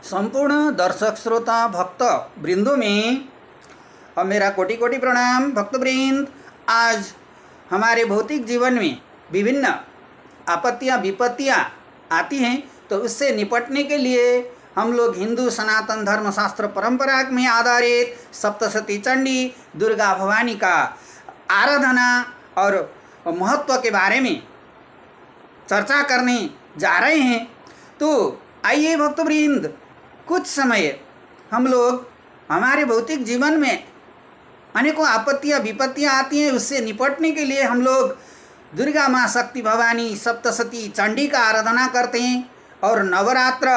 संपूर्ण दर्शक श्रोता भक्त वृंदों में और मेरा कोटि कोटि प्रणाम। भक्त वृंद, आज हमारे भौतिक जीवन में विभिन्न आपत्तियां विपत्तियां आती हैं, तो उससे निपटने के लिए हम लोग हिंदू सनातन धर्मशास्त्र परंपरा में आधारित सप्तशती चंडी दुर्गा भवानी का आराधना और महत्व के बारे में चर्चा करने जा रहे हैं। तो आइए भक्तवृंद, कुछ समय हम लोग हमारे भौतिक जीवन में अनेकों आपत्तियां विपत्तियां आती हैं, उससे निपटने के लिए हम लोग दुर्गा माँ शक्ति भवानी सप्तशती चंडी का आराधना करते हैं। और नवरात्र,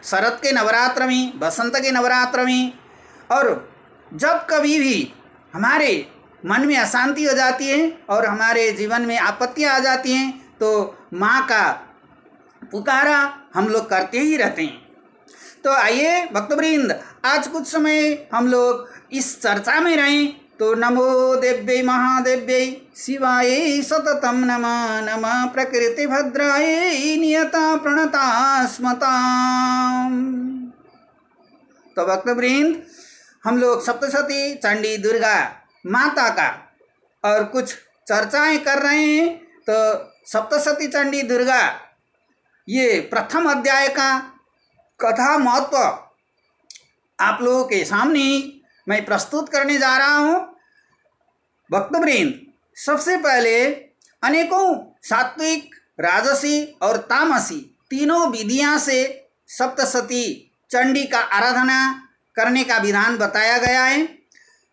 शरद के नवरात्र में, बसंत के नवरात्र में, और जब कभी भी हमारे मन में अशांति हो जाती है और हमारे जीवन में आपत्तियां आ जाती हैं, तो माँ का पुकारा हम लोग करते ही रहते हैं। तो आइए भक्तवृंद, आज कुछ समय हम लोग इस चर्चा में रहें। तो नमो देव्यै महादेव्यै शिवायै सततं नमः नमः प्रकृति भद्रायै नियता प्रणता स्मताम्। तो भक्तवृंद, हम लोग सप्तशती चंडी दुर्गा माता का और कुछ चर्चाएं कर रहे हैं। तो सप्तशती चंडी दुर्गा, ये प्रथम अध्याय का कथा महत्व आप लोगों के सामने मैं प्रस्तुत करने जा रहा हूँ। भक्तवृंद, सबसे पहले अनेकों सात्विक, राजसी और तामसी तीनों विधियां से सप्तशती चंडी का आराधना करने का विधान बताया गया है।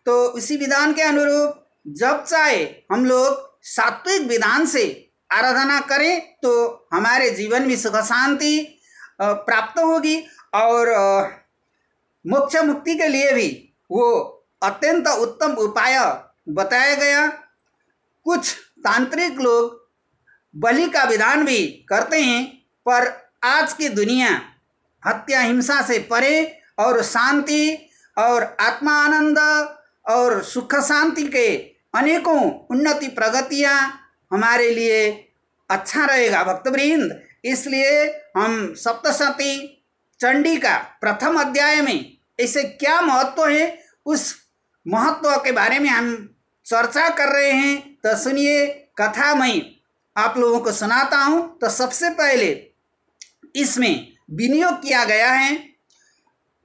तो इसी विधान के अनुरूप जब चाहे हम लोग सात्विक विधान से आराधना करें तो हमारे जीवन में सुख शांति प्राप्त होगी, और मोक्ष मुक्ति के लिए भी वो अत्यंत उत्तम उपाय बताया गया। कुछ तांत्रिक लोग बलि का विधान भी करते हैं, पर आज की दुनिया हत्या हिंसा से परे और शांति और आत्मा आनंद और सुख शांति के अनेकों उन्नति प्रगतियां हमारे लिए अच्छा रहेगा भक्तवृंद। इसलिए हम सप्तशती चंडी का प्रथम अध्याय में इसे क्या महत्व है, उस महत्व के बारे में हम चर्चा कर रहे हैं। तो सुनिए, कथा मैं आप लोगों को सुनाता हूँ। तो सबसे पहले इसमें विनियोग किया गया है।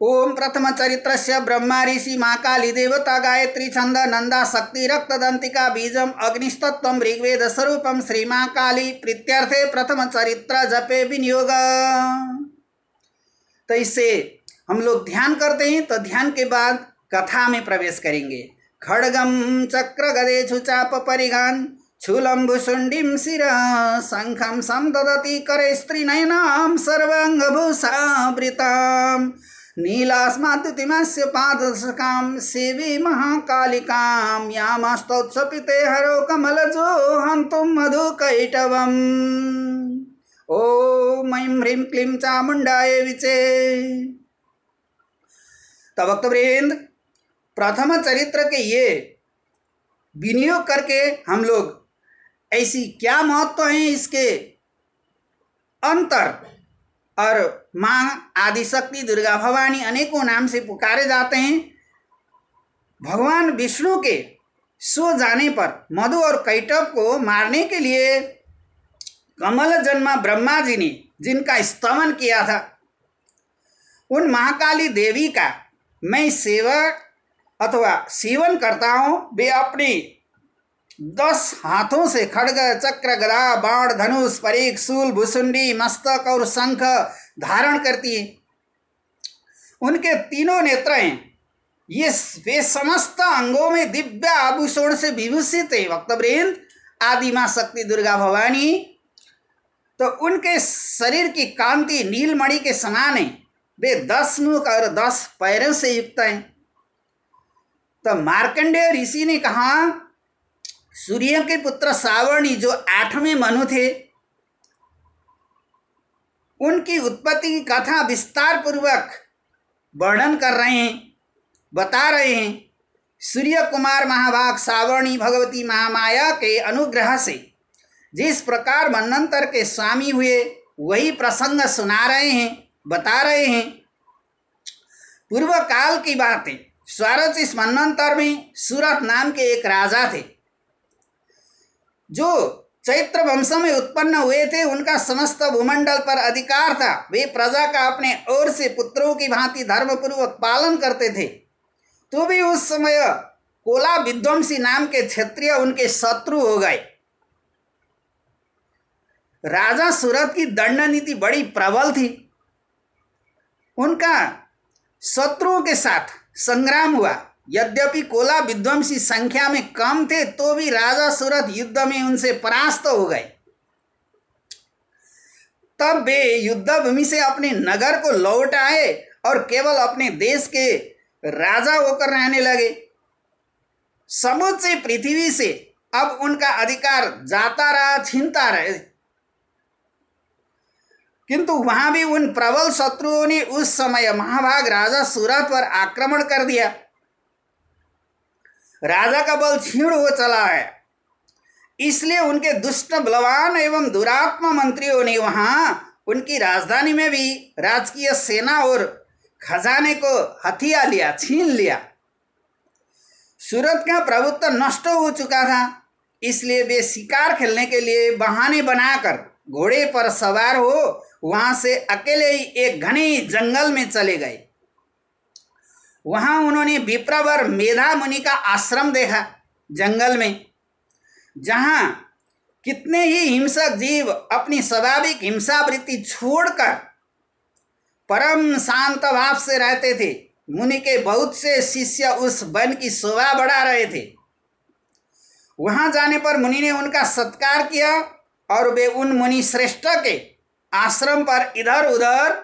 ओम प्रथम चरित्रस्य ब्रह्मा ऋषि महाकाली देवता गायत्री छंद नंदा शक्ति रक्तदंतिका बीजम अग्निस्तत्वम ऋग्वेद स्वरूपम श्री महाकाली प्रीत्यर्थे प्रथम चरित्र जपे विनियोग। तो इससे हम लोग ध्यान करते हैं। तो ध्यान के बाद कथा में प्रवेश करेंगे। खड्गम चक्र गदेषु चाप परिगान शूलं भुशुंडीं शिरः शंखं समददति करे स्त्रीनयनां सर्वांगभूषावृतां नीलास्माद्युतिमस्य पादशकां सेवे महाकालिकां यामस्तौत्सपिते हरो कमलजो हन्तुं मधुकैटवम्। ओम ऐं ह्रीं क्लीं चामुंडाय विचे। तो भक्तवृंद, प्रथम चरित्र के ये विनियोग करके हम लोग ऐसी क्या महत्व है इसके अंतर, और माँ आदिशक्ति दुर्गा भवानी अनेकों नाम से पुकारे जाते हैं। भगवान विष्णु के सो जाने पर मधु और कैटव को मारने के लिए कमल जन्मा ब्रह्मा जी ने जिनका स्तवन किया था, उन महाकाली देवी का मैं सेवक अथवा सेवन करता हूँ। वे अपने 10 हाथों से खड्ग चक्र गदा बाण धनुष परीख शूल भुसुंडी मस्तक और शंख धारण करती है। उनके तीनों नेत्र हैं, ये वे समस्त अंगों में दिव्य आभूषण से विभूषित है भक्तवृंद। आदि माँ शक्ति दुर्गा भवानी, तो उनके शरीर की कांति नीलमणि के समान है। वे 10 मुख और 10 पैरों से युक्त हैं। तो मार्कंडेय ऋषि ने कहा, सूर्य के पुत्र सावर्णी जो 8वें मनु थे, उनकी उत्पत्ति की कथा विस्तार पूर्वक वर्णन कर रहे हैं, बता रहे हैं। सूर्य कुमार महाभाग सावर्णी भगवती महामाया के अनुग्रह से जिस प्रकार मनंतर के स्वामी हुए, वही प्रसंग सुना रहे हैं, बता रहे हैं। पूर्व काल की बात है। स्वरच इस मन्वंतर में सूरत नाम के एक राजा थे जो चैत्र वंश में उत्पन्न हुए थे। उनका समस्त भूमंडल पर अधिकार था। वे प्रजा का अपने ओर से पुत्रों की भांति धर्मपूर्वक पालन करते थे। तो भी उस समय कोला विध्वंसी नाम के क्षत्रिय उनके शत्रु हो गए। राजा सूरत की दंड नीति बड़ी प्रबल थी। उनका शत्रुओं के साथ संग्राम हुआ। यद्यपि कोला विध्वंसी संख्या में कम थे तो भी राजा सूरत युद्ध में उनसे परास्त हो गए। तब वे युद्ध भूमि से अपने नगर को लौट आए और केवल अपने देश के राजा होकर रहने लगे। समूची पृथ्वी से अब उनका अधिकार जाता रहा, छीनता रहे। किंतु वहां भी उन प्रबल शत्रुओं ने उस समय महाभाग राजा सूरत पर आक्रमण कर दिया। राजा का बल क्षीण हो चला है। इसलिए उनके दुष्ट बलवान एवं दुरात्मा मंत्रियों ने वहां उनकी राजधानी में भी राजकीय सेना और खजाने को हथिया लिया, छीन लिया। सूरत का प्रभुत्व नष्ट हो चुका था। इसलिए वे शिकार खेलने के लिए बहाने बनाकर घोड़े पर सवार हो वहां से अकेले ही एक घने जंगल में चले गए। वहां उन्होंने विप्रवर मेधा मुनि का आश्रम देखा। जंगल में जहां कितने ही हिंसक जीव अपनी स्वाभाविक हिंसावृत्ति छोड़कर परम शांत भाव से रहते थे। मुनि के बहुत से शिष्य उस वन की शोभा बढ़ा रहे थे। वहां जाने पर मुनि ने उनका सत्कार किया और वे उन मुनि श्रेष्ठ के आश्रम पर इधर उधर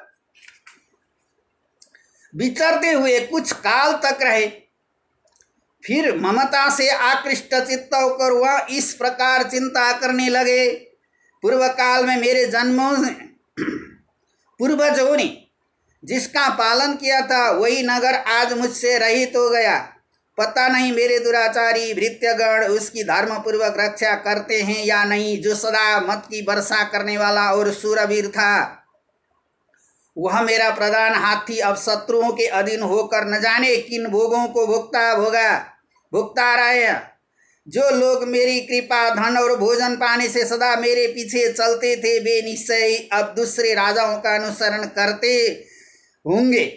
विचरते हुए कुछ काल तक रहे। फिर ममता से आकृष्ट चित्त होकर वह इस प्रकार चिंता करने लगे, पूर्व काल में मेरे जन्मों पूर्वजों ने जिसका पालन किया था वही नगर आज मुझसे रहित हो गया। पता नहीं मेरे दुराचारी भृत्यगण उसकी धर्मपूर्वक रक्षा करते हैं या नहीं। जो सदा मत की वर्षा करने वाला और शूरवीर था वह मेरा प्रधान हाथी अब शत्रुओं के अधीन होकर न जाने किन भोगों को भुगता रहे हैं। जो लोग मेरी कृपा धन और भोजन पाने से सदा मेरे पीछे चलते थे वे निश्चय ही अब दूसरे राजाओं का अनुसरण करते होंगे।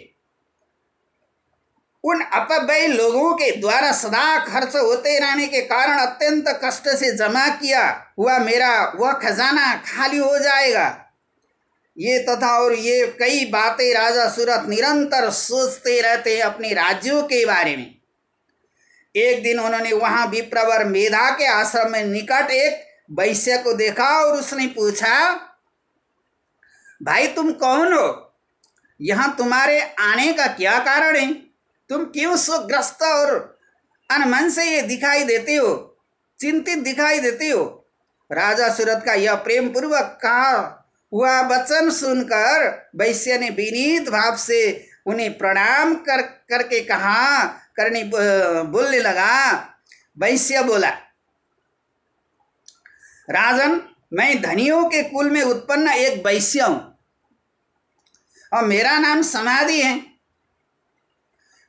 उन अपव्ययी लोगों के द्वारा सदा खर्च होते रहने के कारण अत्यंत कष्ट से जमा किया हुआ मेरा वह खजाना खाली हो जाएगा। ये तथा और ये कई बातें राजा सूरत निरंतर सोचते रहते अपने राज्यों के बारे में। एक दिन उन्होंने वहां विप्रवर मेधा के आश्रम में निकट एक वैश्य को देखा और उसने पूछा, भाई तुम कौन हो? यहां तुम्हारे आने का क्या कारण है? तुम क्यों शोकग्रस्त और अनमन से ये दिखाई देते हो, चिंतित दिखाई देते हो? राजा सूरत का यह प्रेम पूर्वक कहा हुआ वचन सुनकर वैश्य ने विनीत भाव से उन्हें प्रणाम करके बोलने लगा। वैश्य बोला, राजन, मैं धनियों के कुल में उत्पन्न एक वैश्य हूं और मेरा नाम समाधि है।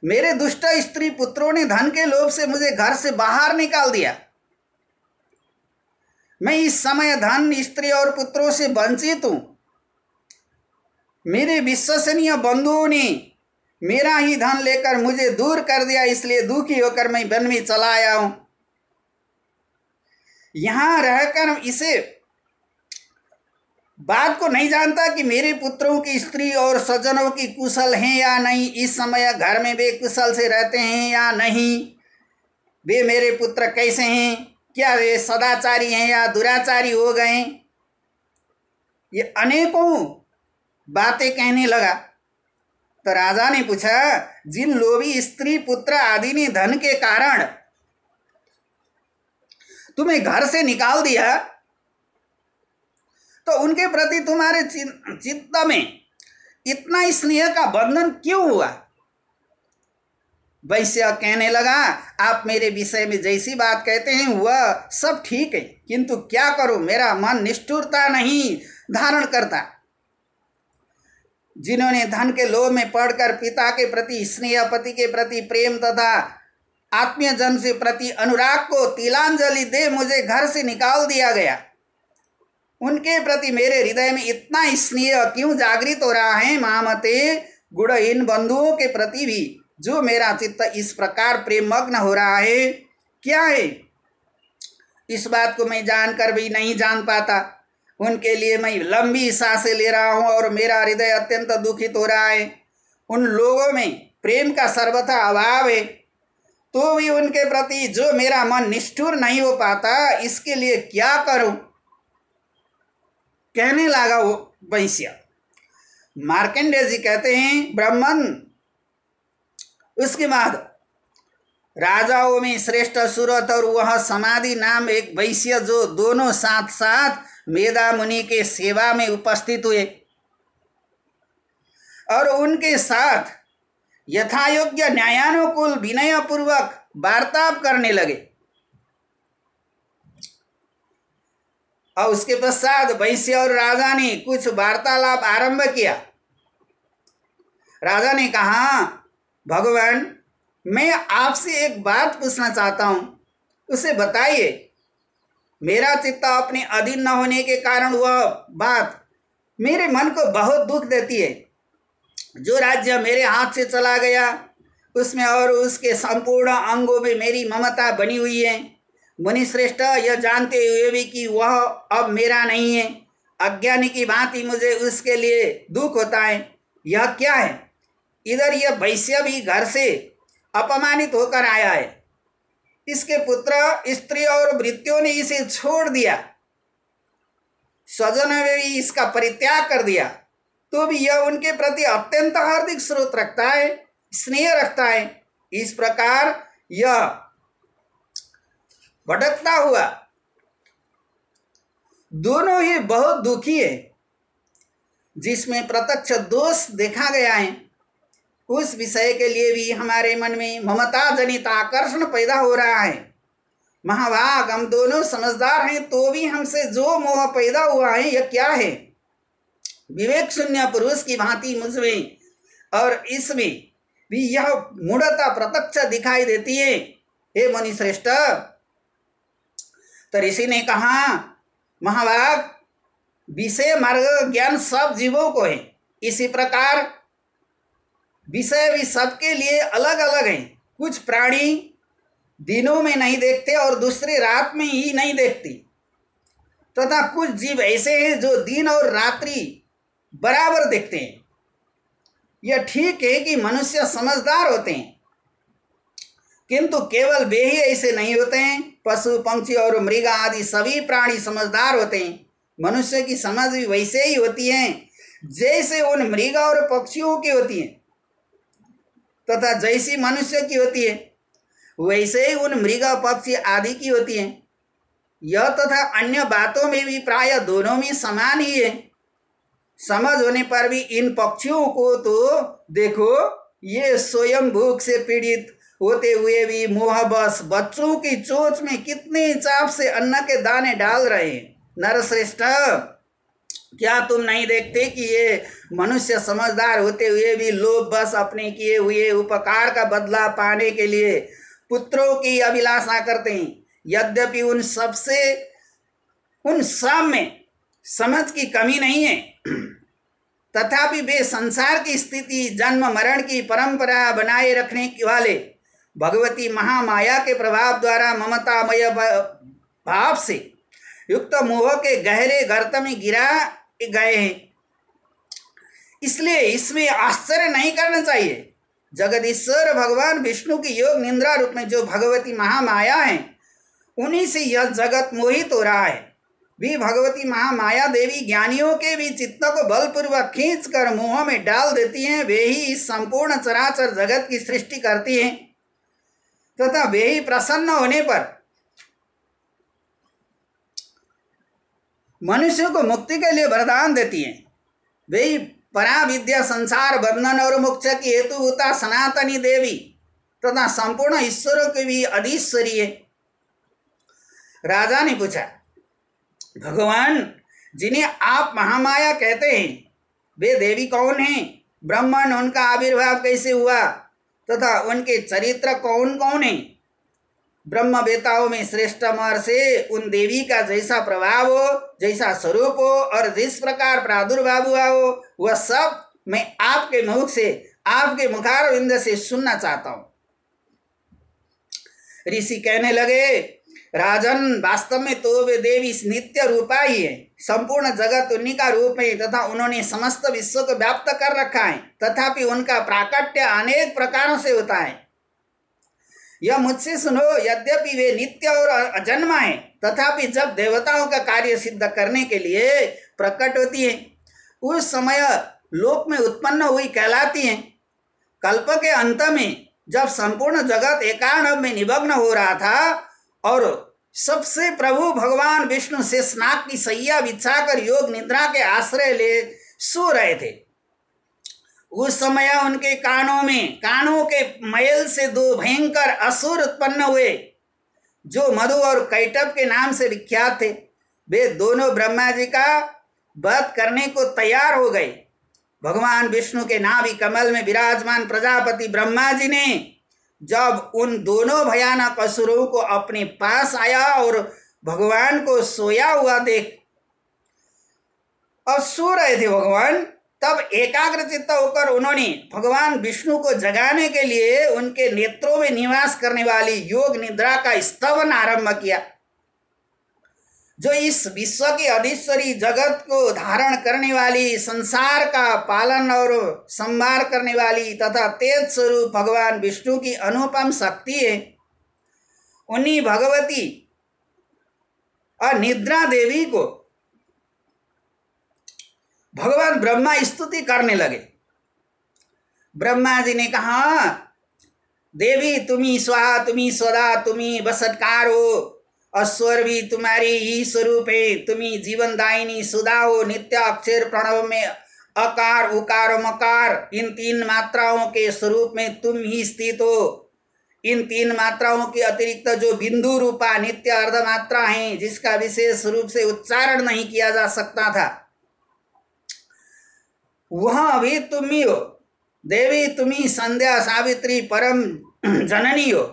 मेरे दुष्ट स्त्री पुत्रों ने धन के लोभ से मुझे घर से बाहर निकाल दिया। मैं इस समय धन, स्त्री और पुत्रों से वंचित हूं। मेरे विश्वसनीय बंधुओं ने मेरा ही धन लेकर मुझे दूर कर दिया, इसलिए दुखी होकर मैं वन में चला आया हूं। यहां रहकर इसे बात को नहीं जानता कि मेरे पुत्रों की स्त्री और स्वजनों की कुशल हैं या नहीं। इस समय घर में वे कुशल से रहते हैं या नहीं। वे मेरे पुत्र कैसे हैं? क्या वे सदाचारी हैं या दुराचारी हो गए? ये अनेकों बातें कहने लगा। तो राजा ने पूछा, जिन लोभी स्त्री पुत्र आदि ने धन के कारण तुम्हें घर से निकाल दिया तो उनके प्रति तुम्हारे चित्त में इतना स्नेह का बंधन क्यों हुआ? वैश्य कहने लगा, आप मेरे विषय में जैसी बात कहते हैं वह सब ठीक है, किंतु क्या करूं, मेरा मन निष्ठुरता नहीं धारण करता। जिन्होंने धन के लोभ में पड़कर पिता के प्रति स्नेह, पति के प्रति प्रेम तथा आत्मीय जन से प्रति अनुराग को तिलांजलि दे मुझे घर से निकाल दिया गया, उनके प्रति मेरे हृदय में इतना स्नेह क्यों जागृत हो रहा है? महामते, गुणहीन बंधुओं के प्रति भी जो मेरा चित्त इस प्रकार प्रेममग्न हो रहा है, क्या है? इस बात को मैं जानकर भी नहीं जान पाता। उनके लिए मैं लंबी सांसें ले रहा हूँ और मेरा हृदय अत्यंत दुखित हो रहा है। उन लोगों में प्रेम का सर्वथा अभाव है, तो भी उनके प्रति जो मेरा मन निष्ठुर नहीं हो पाता, इसके लिए क्या करूं? कहने लगा वो वैश्य। मार्कंडेय जी कहते हैं, ब्राह्मण, उसके बाद राजाओं में श्रेष्ठ सुरत और वह समाधि नाम एक वैश्य, जो दोनों साथ साथ मेधा मुनि के सेवा में उपस्थित हुए और उनके साथ यथायोग्य न्यायानुकूल विनय पूर्वक वार्तालाप करने लगे। और उसके पश्चात वैश्य और राजा ने कुछ वार्तालाप आरंभ किया। राजा ने कहा, भगवान, मैं आपसे एक बात पूछना चाहता हूँ, उसे बताइए। मेरा चित्त अपने अधीन न होने के कारण वह बात मेरे मन को बहुत दुख देती है। जो राज्य मेरे हाथ से चला गया, उसमें और उसके संपूर्ण अंगों में मेरी ममता बनी हुई है। मुनि श्रेष्ठ, यह जानते हुए भी कि वह अब मेरा नहीं है, अज्ञानी की भांति मुझे उसके लिए दुख होता है। यह क्या है? इधर यह वैश्य भी घर से अपमानित होकर आया है, इसके पुत्र, स्त्री और भृत्यों ने इसे छोड़ दिया, स्वजनों ने भी इसका परित्याग कर दिया, तो भी यह उनके प्रति अत्यंत हार्दिक स्रोत रखता है, स्नेह रखता है। इस प्रकार यह भटकता हुआ दोनों ही बहुत दुखी है। जिसमें प्रत्यक्ष दोष देखा गया है, उस विषय के लिए भी हमारे मन में ममता जनित आकर्षण पैदा हो रहा है। महाभाग, हम दोनों समझदार हैं, तो भी हमसे जो मोह पैदा हुआ है, यह क्या है? विवेक शून्य पुरुष की भांति मुझमें और इसमें भी यह मूढ़ता प्रत्यक्ष दिखाई देती है। हे मुनि श्रेष्ठ, तो ऋषि ने कहा, महाभाग, विषय मार्ग ज्ञान सब जीवों को है, इसी प्रकार विषय भी सबके लिए अलग अलग हैं। कुछ प्राणी दिनों में नहीं देखते और दूसरे रात में ही नहीं देखती, तथा कुछ जीव ऐसे हैं जो दिन और रात्रि बराबर देखते हैं। यह ठीक है कि मनुष्य समझदार होते हैं, किंतु केवल वे ही ऐसे नहीं होते हैं। पशु, पक्षी और मृग आदि सभी प्राणी समझदार होते हैं। मनुष्य की समझ भी वैसे ही होती है जैसे उन मृग और पक्षियों की होती है, तथा जैसी मनुष्य की होती है वैसे ही उन मृग, पक्षी आदि की होती है। यह तथा अन्य बातों में भी प्राय दोनों में समान ही है। समझ होने पर भी इन पक्षियों को तो देखो, ये स्वयं भूख से पीड़ित होते हुए भी मोहबस बच्चों की चोंच में कितने चाव से अन्न के दाने डाल रहे हैं। नरश्रेष्ठ, क्या तुम नहीं देखते कि ये मनुष्य समझदार होते हुए भी लोभ बस अपने किए हुए उपकार का बदला पाने के लिए पुत्रों की अभिलाषा करते हैं? यद्यपि उन सब में समझ की कमी नहीं है, तथापि वे संसार की स्थिति, जन्म मरण की परंपरा बनाए रखने वाले भगवती महामाया के प्रभाव द्वारा ममतामय भाव से युक्त मोह के गहरे गर्त में गिरा गए हैं। इसलिए इसमें आश्चर्य नहीं करना चाहिए। जगदीश्वर भगवान विष्णु की योग निंद्रा रूप में जो भगवती महामाया है, उन्हीं से यह जगत मोहित हो रहा है। भी भगवती महामाया देवी ज्ञानियों के भी चित्त को बलपूर्वक खींच कर मोह में डाल देती हैं। वे ही इस संपूर्ण चराचर जगत की सृष्टि करती हैं, तथा वे ही प्रसन्न होने पर मनुष्य को मुक्ति के लिए वरदान देती हैं। वे ही परा विद्या, संसार बंधन और मोक्ष की हेतुभूता सनातनी देवी तथा संपूर्ण ईश्वरों की भी अधीश्वरी है। राजा ने पूछा, भगवान, जिन्हें आप महामाया कहते हैं, वे देवी कौन हैं, ब्राह्मण उनका आविर्भाव कैसे हुआ तथा उनके चरित्र कौन कौन हैं। ब्रह्म वेताओं में श्रेष्ठ महर्षि उन देवी का जैसा प्रभाव हो, जैसा स्वरूप हो और जिस प्रकार प्रादुर्भाव हुआ हो, वह सब मैं आपके मुख से, आपके मुखारविंद से सुनना चाहता हूं। ऋषि कहने लगे, राजन, वास्तव में तो वे देवी नित्य रूपा ही है। संपूर्ण जगत उन्हीं का रूप है तथा उन्होंने समस्त विश्व को व्याप्त कर रखा है, तथापि उनका प्राकट्य अनेक प्रकारों से होता है। यह मुझसे सुनो, यद्यपि वे नित्य और अजन्मा है, तथापि जब देवताओं का कार्य सिद्ध करने के लिए प्रकट होती है, उस समय लोक में उत्पन्न हुई कहलाती है। कल्प के अंत में जब संपूर्ण जगत एकांत में निमग्न हो रहा था और सबसे प्रभु भगवान विष्णु शेषनाग की सैया बिछाकर योग निद्रा के आश्रय ले सो रहे थे, उस समय उनके कानों के मैल से दो भयंकर असुर उत्पन्न हुए, जो मधु और कैटभ के नाम से विख्यात थे। वे दोनों ब्रह्मा जी का वध करने को तैयार हो गए। भगवान विष्णु के नाभि कमल में विराजमान प्रजापति ब्रह्मा जी ने जब उन दोनों भयानक असुरों को अपने पास आया और भगवान को सोया हुआ देख, अब सो रहे थे भगवान, तब एकाग्रचित्त होकर उन्होंने भगवान विष्णु को जगाने के लिए उनके नेत्रों में निवास करने वाली योग निद्रा का स्तवन आरंभ किया, जो इस विश्व की अधीश्वरी जगत को धारण करने वाली, संसार का पालन और संहार करने वाली तथा तेज स्वरूप भगवान विष्णु की अनुपम शक्ति है। उन्हीं भगवती और निद्रा देवी को भगवान ब्रह्मा स्तुति करने लगे। ब्रह्मा जी ने कहा, देवी तुम्ही स्वाहा, तुम्ही स्वदा, तुम्ही बसटकार हो, अस्वर भी तुम्हारी ही स्वरूप है। तुम्ही जीवनदायिनी सुधा हो, नित्य अक्षर प्रणव में अकार उकार मकार, इन तीन मात्राओं के स्वरूप में तुम ही स्थित हो। इन तीन मात्राओं के अतिरिक्त जो बिंदु रूपा नित्य अर्ध मात्रा है, जिसका विशेष रूप से उच्चारण नहीं किया जा सकता था, वह भी तुम ही हो। देवी तुम्ही संध्या सावित्री परम जननी हो।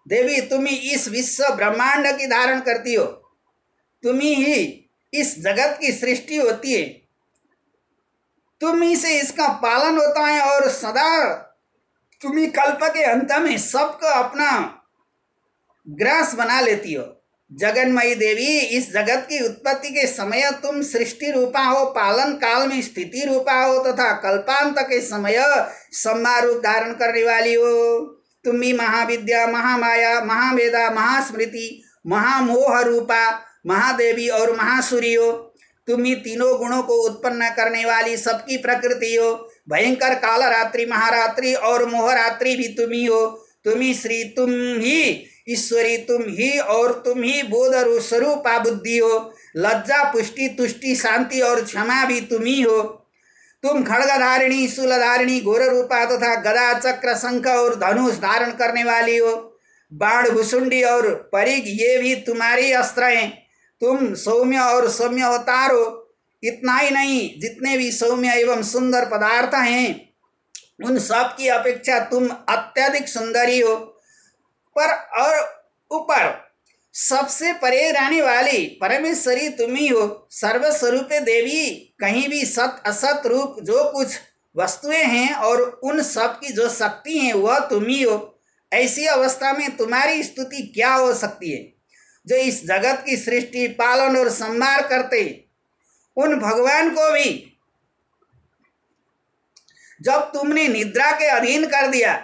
देवी तुम्ही इस विश्व ब्रह्मांड की धारण करती हो। तुम्ही ही इस जगत की सृष्टि होती है। तुम्ही से इसका पालन होता है और सदा तुम्ही कल्प के अंत में सबको अपना ग्रास बना लेती हो। जगन्मयी देवी, इस जगत की उत्पत्ति के समय तुम सृष्टि रूपा हो, पालन काल में स्थिति रूपा हो तथा कल्पांत के समय संहार रूप धारण करने वाली हो। तुम ही महाविद्या, महामाया, महावेदा, महास्मृति, महामोह रूपा महादेवी और महासूरी हो। तुम ही तीनों गुणों को उत्पन्न करने वाली सबकी प्रकृति हो। भयंकर काल रात्रि, महारात्रि और मोहरात्रि भी तुम ही हो। तुम ही श्री, तुम ही ईश्वरी, तुम ही और तुम ही बोध स्वरूपा बुद्धि हो। लज्जा, पुष्टि, तुष्टि, शांति और क्षमा भी तुम ही हो। तुम खड्गधारिणी, शूलधारिणी, घोर रूपा तथा गदा, चक्र, शंख और धनुष धारण करने वाली हो। बाण, भुसुंडी और परिघ ये भी तुम्हारी अस्त्र हैं। तुम सौम्य और सौम्य अवतार हो। इतना ही नहीं, जितने भी सौम्य एवं सुंदर पदार्थ हैं, उन सब की अपेक्षा तुम अत्यधिक सुंदरी हो। पर और ऊपर सबसे परे रहने वाली परमेश्वरी तुम ही हो। सर्वस्वरूपे देवी, कहीं भी सत असत रूप जो कुछ वस्तुएं हैं और उन सब की जो शक्ति है वह तुम ही हो। ऐसी अवस्था में तुम्हारी स्तुति क्या हो सकती है, जो इस जगत की सृष्टि, पालन और संहार करते। उन भगवान को भी जब तुमने निद्रा के अधीन कर दिया,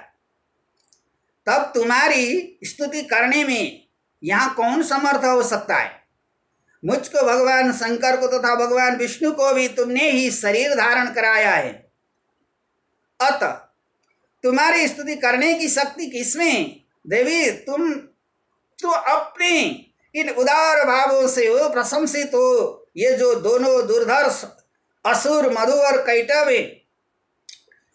तब तुम्हारी स्तुति करने में यहाँ कौन समर्थ हो सकता है। मुझको, भगवान शंकर को तथा भगवान विष्णु को भी तुमने ही शरीर धारण कराया है। अतः तुम्हारी स्तुति करने की शक्ति किसमें? देवी, तुम तो अपने इन उदार भावों से हो प्रशंसित हो। ये जो दोनों दुर्धर्ष असुर मधु और कैटभ,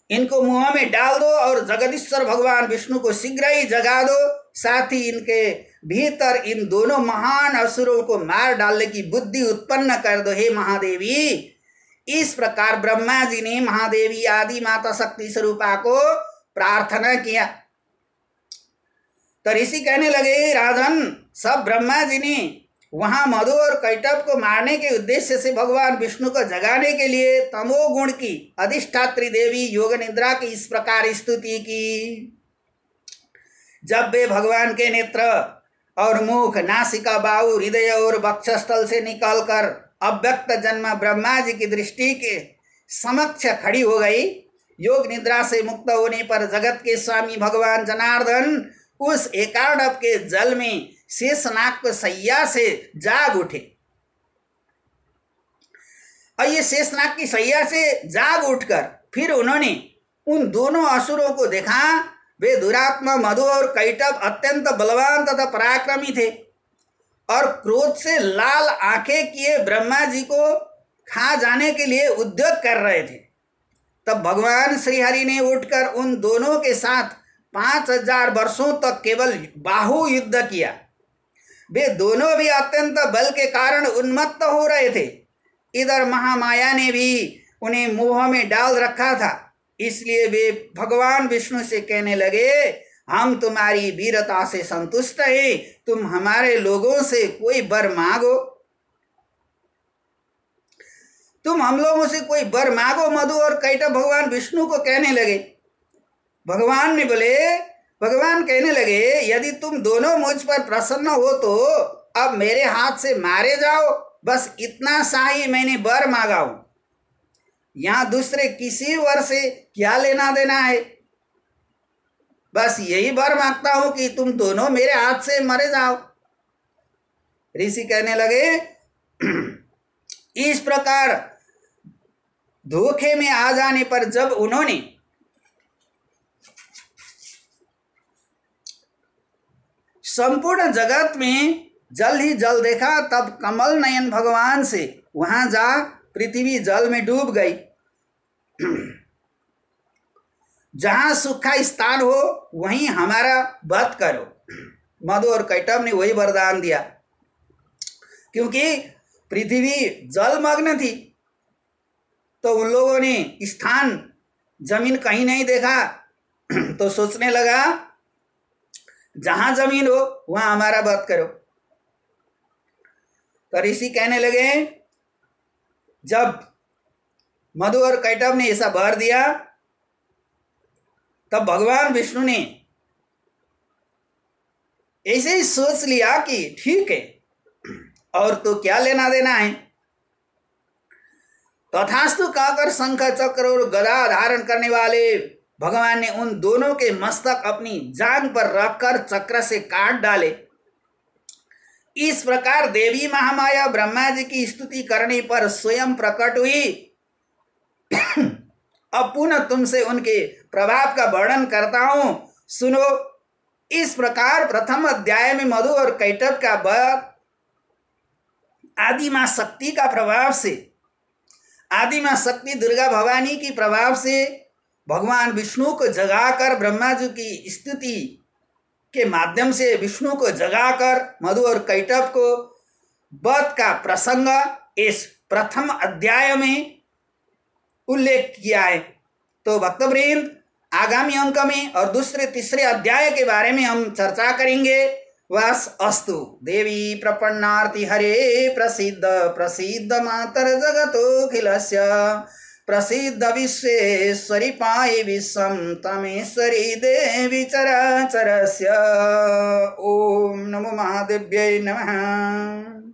इनको मुंह में डाल दो और जगदीश्वर भगवान विष्णु को शीघ्र ही जगा दो। साथ ही इनके भीतर इन दोनों महान असुरों को मार डालने की बुद्धि उत्पन्न कर दो। हे महादेवी, इस प्रकार ब्रह्मा जी ने महादेवी आदि माता शक्ति स्वरूपा को प्रार्थना किया। तो ऋषि कहने लगे, राजन, सब ब्रह्मा जी ने वहां मधु और कैटभ को मारने के उद्देश्य से भगवान विष्णु को जगाने के लिए तमोगुण की अधिष्ठात्री देवी योग निद्रा की इस प्रकार स्तुति की। जब वे भगवान के नेत्र और मुख, नासिका, बाहु, हृदय और वक्षस्थल से निकलकर अव्यक्त जन्म ब्रह्मा जी की दृष्टि के समक्ष खड़ी हो गई, योग निद्रा से मुक्त होने पर जगत के स्वामी भगवान जनार्दन उस एकार्णव के जल में शेषनाग को सैया से जाग उठे। और ये शेषनाग की सैया से जाग उठकर फिर उन्होंने उन दोनों असुरों को देखा। वे दुरात्मा मधु और कैटभ अत्यंत बलवान तथा पराक्रमी थे और क्रोध से लाल आंखें किए ब्रह्मा जी को खा जाने के लिए उद्योग कर रहे थे। तब भगवान श्रीहरि ने उठकर उन दोनों के साथ 5000 वर्षों तक केवल बाहु युद्ध किया। वे दोनों भी अत्यंत बल के कारण उन्मत्त हो रहे थे। इधर महामाया ने भी उन्हें मोह में डाल रखा था, इसलिए वे भगवान विष्णु से कहने लगे, हम तुम्हारी वीरता से संतुष्ट हैं, तुम हमारे लोगों से कोई वर मांगो, तुम हम लोगों से कोई वर मांगो। मधु और कैटभ भगवान विष्णु को कहने लगे। भगवान कहने लगे, यदि तुम दोनों मुझ पर प्रसन्न हो तो अब मेरे हाथ से मारे जाओ, बस इतना सा ही मैंने वर मांगा हूं। यहाँ दूसरे किसी वर से क्या लेना देना है, बस यही वर मांगता हूं कि तुम दोनों मेरे हाथ से मरे जाओ। ऋषि कहने लगे, इस प्रकार धोखे में आ जाने पर जब उन्होंने संपूर्ण जगत में जल ही जल देखा, तब कमल नयन भगवान से वहां जा पृथ्वी जल में डूब गई। जहां सूखा स्थान हो वहीं हमारा वध करो। मधु और कैटभ ने वही वरदान दिया, क्योंकि पृथ्वी जलमग्न थी तो उन लोगों ने स्थान जमीन कहीं नहीं देखा, तो सोचने लगा जहां जमीन हो वहां हमारा वध करो। तो ऋषि कहने लगे, जब मधु और कैटभ ने ऐसा वर दिया तब भगवान विष्णु ने ऐसे ही सोच लिया कि ठीक है, और तो क्या लेना देना है। तथास्तु कहकर शंख चक्र और गदा धारण करने वाले भगवान ने उन दोनों के मस्तक अपनी जांघ पर रखकर चक्र से काट डाले। इस प्रकार देवी महामाया ब्रह्मा जी की स्तुति करने पर स्वयं प्रकट हुई। अब पुनः तुमसे उनके प्रभाव का वर्णन करता हूं, सुनो। इस प्रकार प्रथम अध्याय में मधु और कैटभ का वध आदि मां शक्ति का प्रभाव से, आदि मां शक्ति दुर्गा भवानी की प्रभाव से भगवान विष्णु को जगाकर ब्रह्मा जी की स्तुति के माध्यम से विष्णु को जगाकर मधु और कैटभ को वध का प्रसंग इस प्रथम अध्याय में उल्लेख किया है। तो भक्तवृंद, आगामी अंक में और दूसरे तीसरे अध्याय के बारे में हम चर्चा करेंगे। वस अस्तु। देवी प्रपन्नार्ति हरे प्रसिद्ध प्रसिद्ध मातर जगतोऽखिलस्य प्रसिद्ध विश्वेश्वरी पाहि विश्वं तमेश्वरी देवी चराचरस्य। ओम नमो महादेव्यै नमः।